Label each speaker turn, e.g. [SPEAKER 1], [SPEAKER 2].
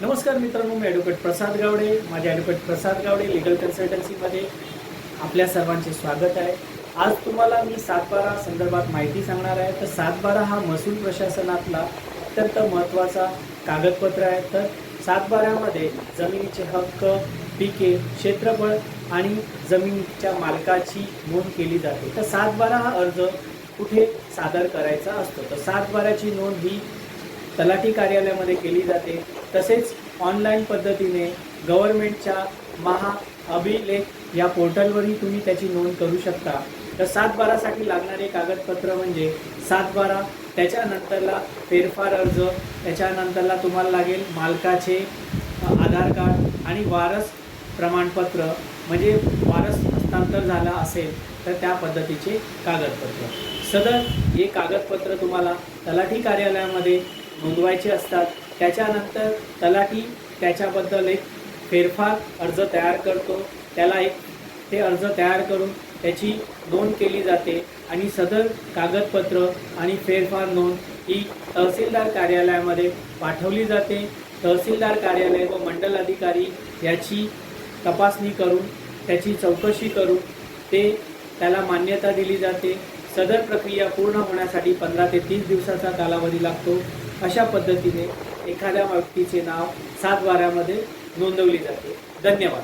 [SPEAKER 1] नमस्कार मित्रांनो, मी ॲडव्होकेट प्रसाद गावडे. माझ्या ॲडव्होकेट प्रसाद गावडे लीगल कन्सल्टन्सीमध्ये आपल्या सर्वांचे स्वागत आहे. आज तुम्हाला मी 7/12 संदर्भात माहिती सांगणार आहे. तर 7/12 हा महसूल प्रशासनातला अत्यंत महत्त्वाचा कागदपत्र आहे. तर 7/12मध्ये जमिनीचे हक्क, पिके, क्षेत्रफळ आणि जमिनीच्या मालकाची नोंद केली जाते. तर 7/12 हा अर्ज कुठे सादर करायचा असतो? तर 7/12ची नोंद ही तलाठी कार्यालयामध्ये केली जाते. तसेच ऑनलाईन पद्धतीने गव्हर्नमेंटच्या महाअभिलेख या पोर्टलवरही तुम्ही त्याची नोंद करू शकता. तर 7/12साठी लागणारे कागदपत्र म्हणजे 7/12, त्याच्यानंतरला फेरफार अर्ज, त्याच्यानंतरला तुम्हाला लागेल मालकाचे आधार कार्ड आणि वारस प्रमाणपत्र, म्हणजे वारस हस्तांतर झाला असेल तर त्या पद्धतीचे कागदपत्र. सदर हे कागदपत्र तुम्हाला तलाठी कार्यालयामध्ये नोंदवायचे असतात. त्याच्यानंतर तलाठी त्याच्याबद्दल एक फेरफार अर्ज तयार करतो. त्याला ते अर्ज तयार करून त्याची नोंद केली जाते आणि सदर कागदपत्र आणि फेरफार नोंद ही तहसीलदार कार्यालयामध्ये पाठवली जाते. तहसीलदार कार्यालय व मंडल अधिकारी याची तपासणी करून त्याची चौकशी करून त्याला मान्यता दिली जाते. सदर प्रक्रिया पूर्ण होण्यासाठी 15 ते 30 दिवसाचा कालावधी लागतो. अशा पद्धतीने एखाद्या व्यक्तीचे नाव 7/12मध्ये नोंदवली जाते. धन्यवाद.